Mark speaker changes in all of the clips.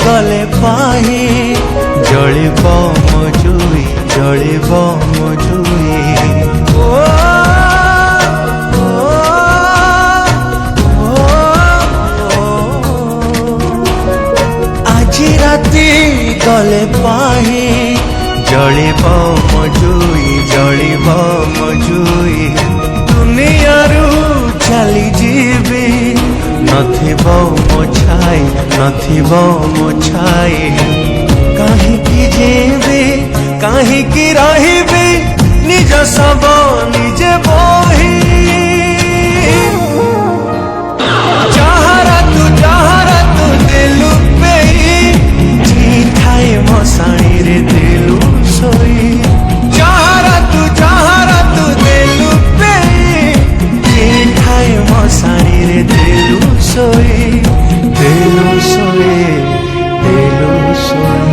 Speaker 1: गले पाही जलिब मजुई जलिब मजुई আজি রাতি गले पाही जलिब मजुई जलिब मजुई दुनियारू चली जीवी नथिब मो छाई नथिब मो छाई काहीकि जीवी काहीकि रहिबी निज सब निजे बोही जहारा तू दिलु पेई जी ठाए मसाणी रे दिलु सोई जहारा तू दिलु पेई जी ठाए मसाणी रे दिलु सोई दिलु सोई दिलु सोई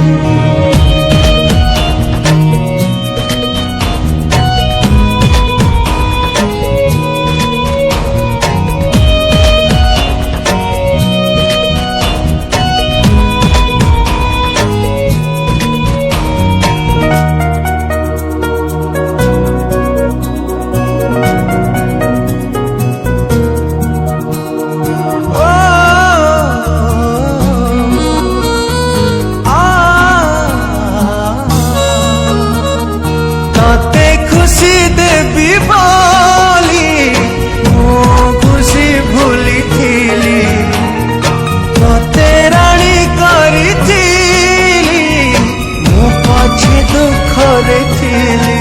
Speaker 1: खुशी देवी बोली मो खुशी भूली थीली मते राणी करी थीली मो पछे दुख रे थीली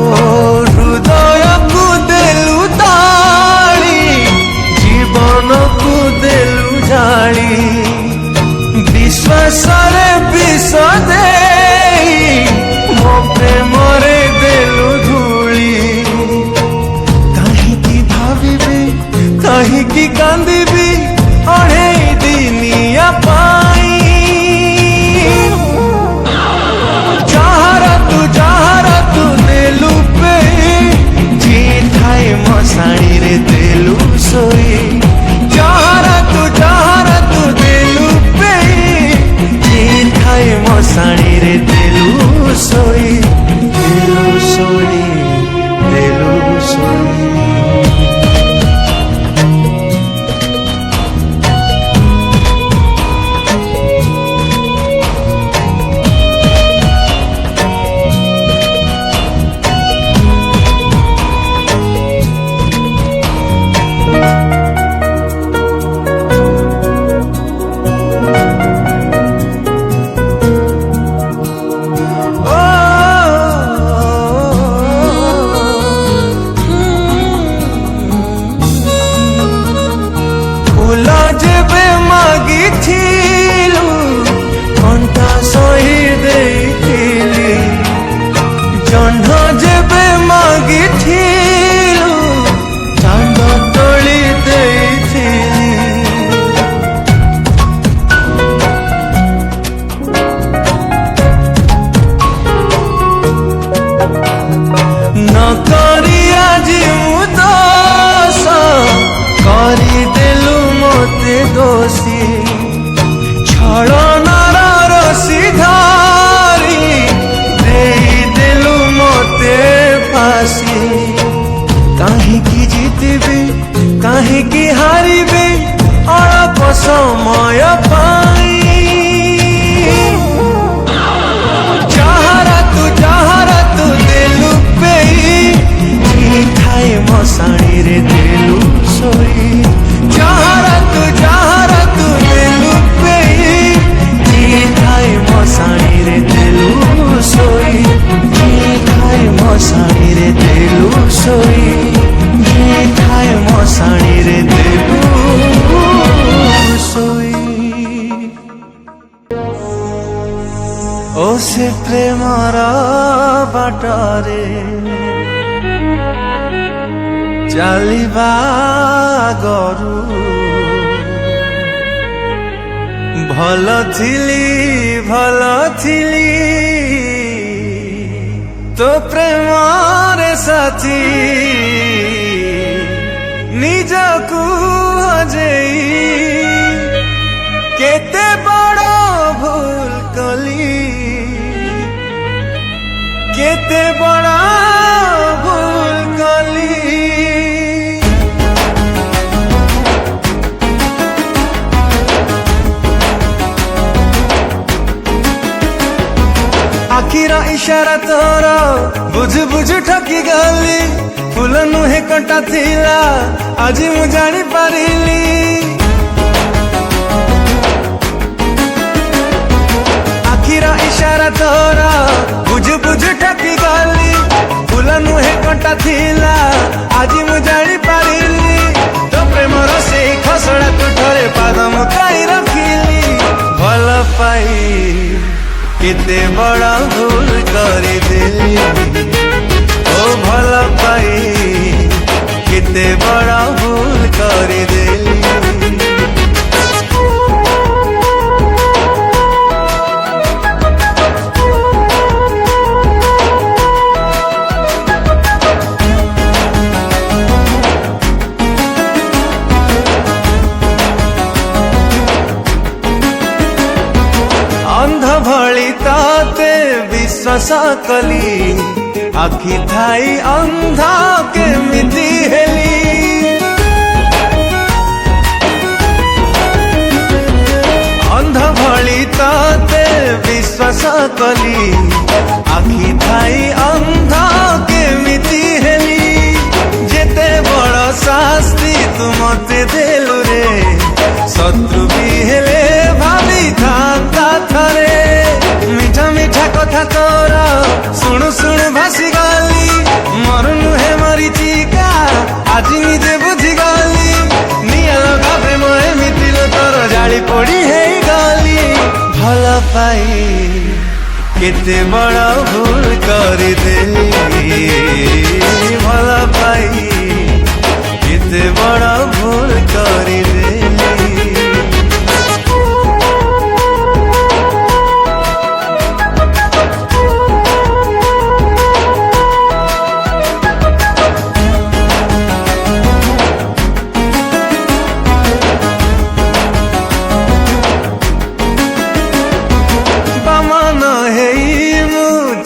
Speaker 1: हृदय को देलु ताली जीवन को देलु जाली विश्वास रे विष देई मो प्रेम रे देलु धूली काहीकि भाबिबी काहीकि कांदिबी अढ़े दिनिया पाई जहारा तू देलु पेई जी ठाए मसाणी रे देलु सोई जहारा तू दिलु पेई जी ठाए मसाणी रे दिलु सोई दिलु सोई दिलु सोई जेबे मागी थिलु कंठा सही देइथिली जह्न जेबे मागी थिलु चांद तोली देइथिली न करी आजी मुदस करी देलु मोते दोषी छलनार रसी धारी देई देलु मोते फांसी काहीकि जीतबी काहीकि हारिबी अल्प समय पाई जहारा तू दिलु पेई जी ठाए मसाणी रे दिलु सोई जहारा तू दिलु पेई जी ठाए मसाणी रे दिलु सोई जी ठाए मसाणी रे दिलु सोई जी ठाए मसाणी रे दिलु सोई ओ से प्रेमर बाटरे चलिबा गरु भल थिली तो प्रेम रे साथी निजकू हजेई केते बड़ भूल कली केते बड़ भूल कली आखिर इशारा तोर बुझ बुझ ठकी गली फूल नुहे कंटा थिला आज मु जानी पारिली आखिर इशारा तोर बुझ बुझ ठकी गली फूल नुहे कंटा थिला आज मु जानी पारिली तो प्रेमर से खसड़ा तुठरे पाद मुकाई रखिली भल पाई केते बड़ा भूल करी देली ओ भल पाई केते बड़ा भूल करी देली अंध भली ताते विश्वास कली आखि थाई अंधा केमिति हेली अंध भली ताते विश्वास कली आखि थाई अंधा केमिति हेली जेते बड़ शास्ति तू मते देलु रे शत्रु भी हेले भाभी था थरे मीठा मीठा कथा तोर शुणु शुणु भासी गली मरु नुहे मरी चिका आज निजे बुझी गली निया लगा प्रेम एमिति तोर जाली पड़ी है गली भल पाई केते बड़ भूल करी देली भल पाई केते बड़ भूल करी देली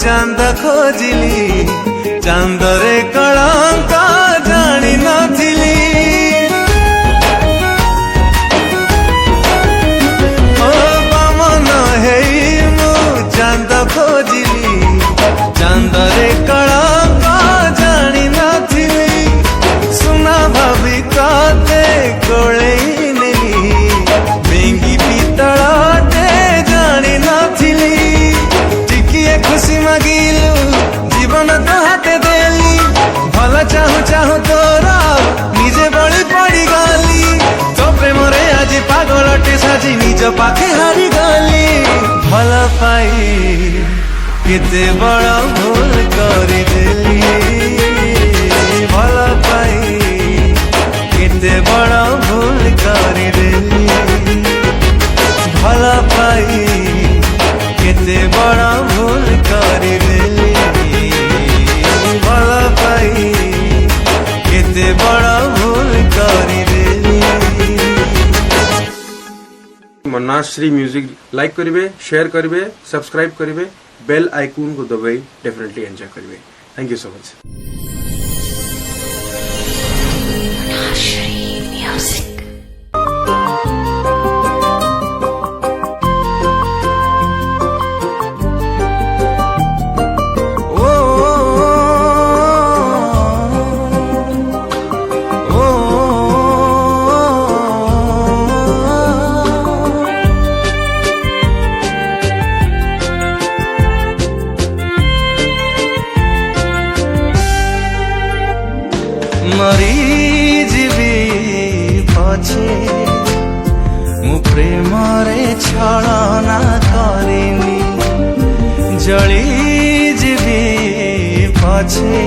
Speaker 1: चांद खोजिली चांदरे कलंक जानी नथिली ओ बामन हेई मु चांद खोजिली चांदरे कलंक जानी नथिली सुना भाभी काते कोळेई नेली बेंगी पितळटे जानी नथिली खुशी मागिलु जीवन तो हाथे देली भल चाहू चाहू तोर निजे बड़ी पड़ी गली तो प्रेम रे आज पागलटे साजी निज पाखे हारी गली भल पाई केते बड़ भूल करी देली भल पाई केते बड़ भूल करी देली भल पाई केते बड़ भूल करी देली भल पाई केते बड़ भूल करी देली।
Speaker 2: मन्नाश्री म्यूजिक लाइक करिवे शेयर करिवे सब्सक्राइब करिवे बेल आइकन को दबाई डेफिनेटली एंजॉय करिवे। Thank you so much.
Speaker 1: मरी जीवी पछे मु प्रेम रे छलना करिनी जली जीवी पछे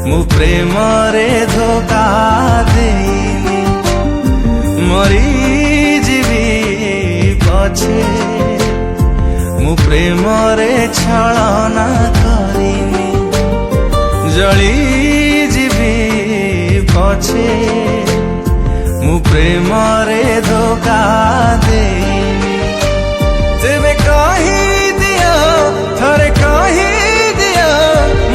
Speaker 1: मु प्रेम रे धोखा देनी मरी जीवी पछे मु प्रेम रे छलना करिनी जली जीवी पछे मु प्रेम रे धोखा देनी तेरे कही दिया थरे कही दिया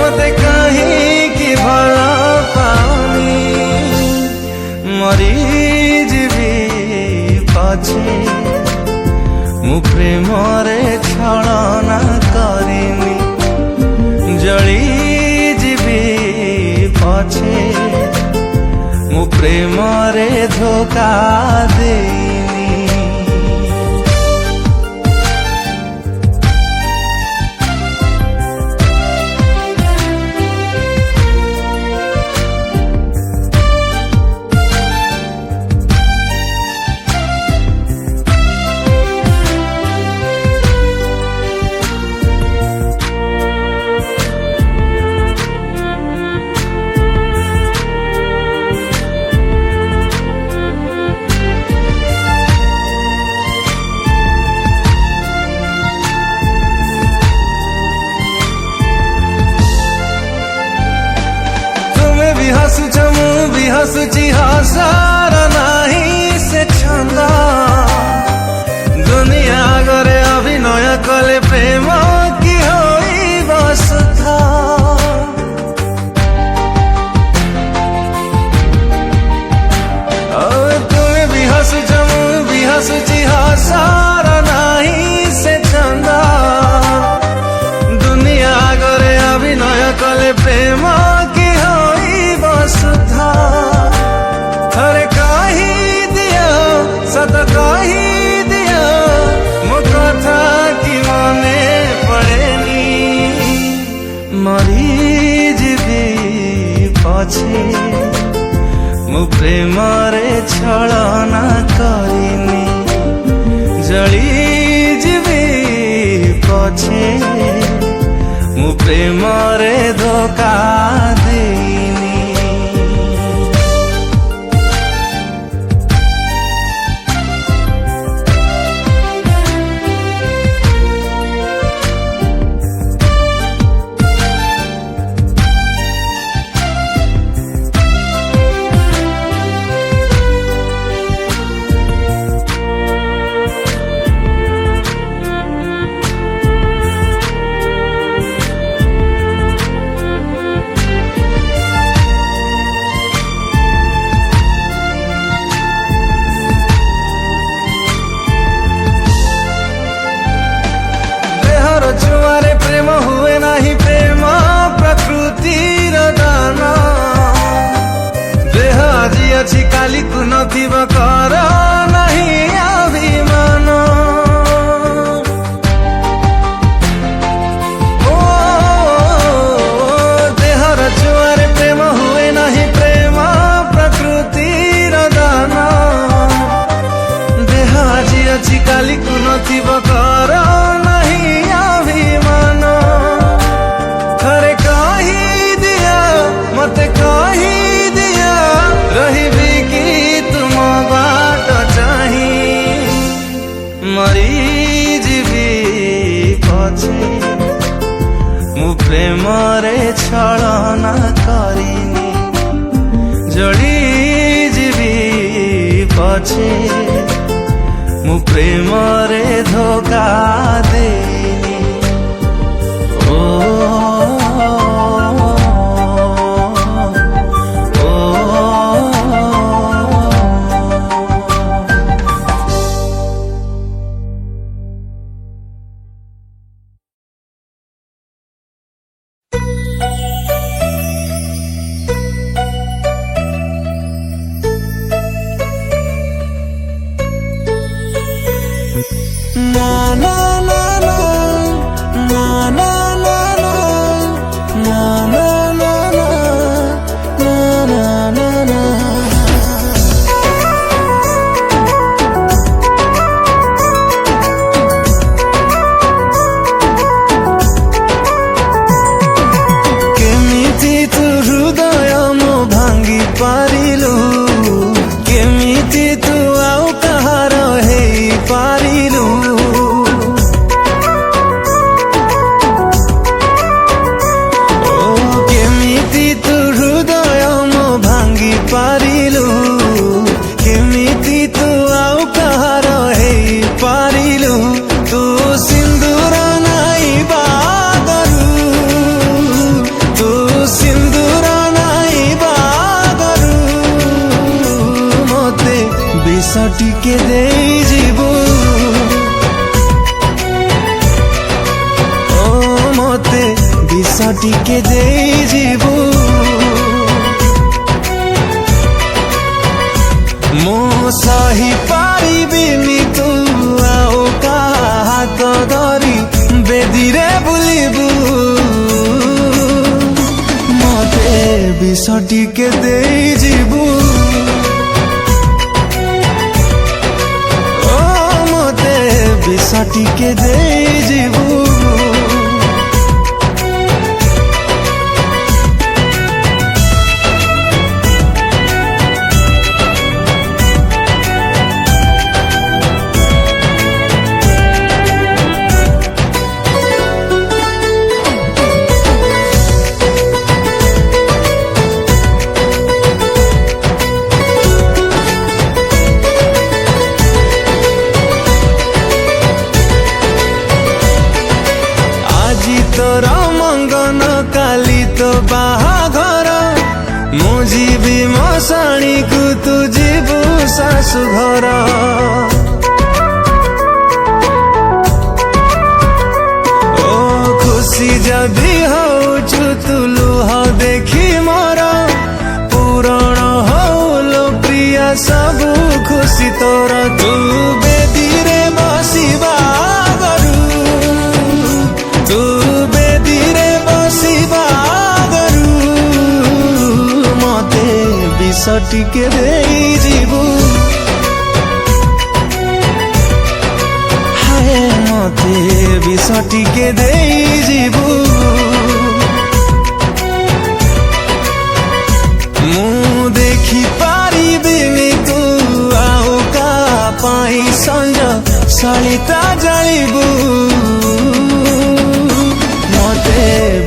Speaker 1: मते कहीं की भला पानी मरी जीवी पछे मु प्रेम रे छलना करिनी जली जीवी पछे मु प्रेम रे धोखा देनी हसुच मु भी हसुची हसार नाही से छंद दुनिया गरे अभिनय कले प्रेम की होई बसथा तुम भी हसुच मु भी हसुची हसार नाही से छंद दुनिया गरे अभिनय कले प्रेम सुधा थरे कही दिया सत कही दिया मो कथा की मने पड़ेनी मरी जीवी पछे मु प्रेम रे छलना करिनी जली जीवी पछे मु प्रेम रे धोखा देनी छुआरे प्रेम हुए नाही प्रेम प्रकृतिर दान देह आजि अछि काली कु नथिब कर नाही अभिमान ओ देहर छुआरे प्रेम हुए नाही प्रेम प्रकृतिर दान देह आजि अछि काली कु नथिब कर मते कही दिया रही कि तुम बाट चाही मरी जीवी पछे मु प्रेम रे छलना करिनी जली जीवी पछे मु प्रेम रे धोखा देनी ओ ଟିକେ ଦେଇଯିବୁ ଓ ମତେ ବିଷ ଟିକେ ଦେଇଯିବୁ ମୁଁ ସହି ପାରିବିନି ତୁ ଆଉ କାହା ହାତ ଧରି ବେଦିରେ ବୁଲିବୁ ମତେ ବିଷ ଟିକେ ଦେଇଯିବୁ ଓ ମତେ ବିଷ ଟିକେ ଦେଇଯିବୁ तोर मंगन काली तो बाहाघर मु जीवी मशाणी को तू जीवु शाशु घर ओ खुशी जदि होचु तू लुह देखी मोर पूरण होलो प्रिया सबु खुशी तोर तू बेदीरे बसिबा तू बेदीरे बसिबा मते विष टिके देइजिबु हाय मते विष टिके देइजिबु मु देखि पारिबिनी तू आउ का पाई संज सलिता जाइबु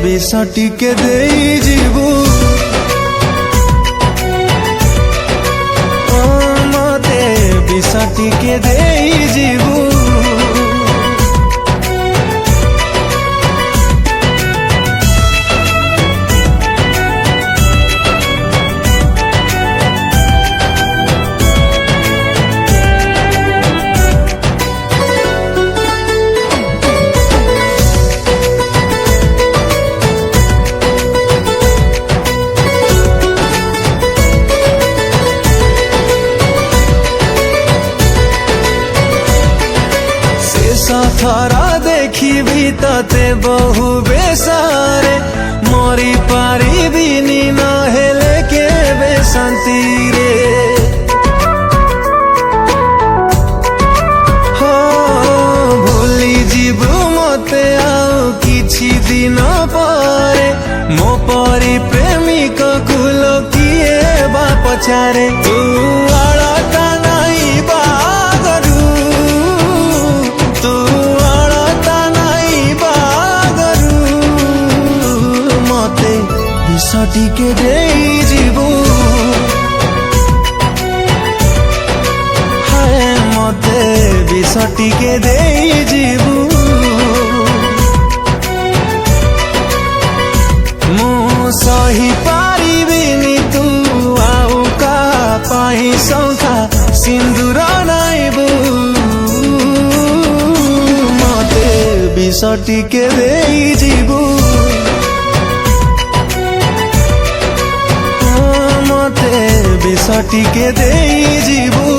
Speaker 1: विष टिके देइजिबु ओ मते विष टिके देइजिबु थरा देखी तते बहु बेसारे मरी पारिबिनी नहेले के बेशांति रे हो भूली जीवु मते आउ किछि दिन परे मो परी प्रेमिक कुल किए बा पछारे तू आळता नाही बागरू तू विष टिके देइजिबु हाय मते विष टिके देइजिबु मु सही पारिबिनी तू आउ का पाई संखा सिंदूर नाइबु मते विष टिके देइजिबु विष टिके देइजिबु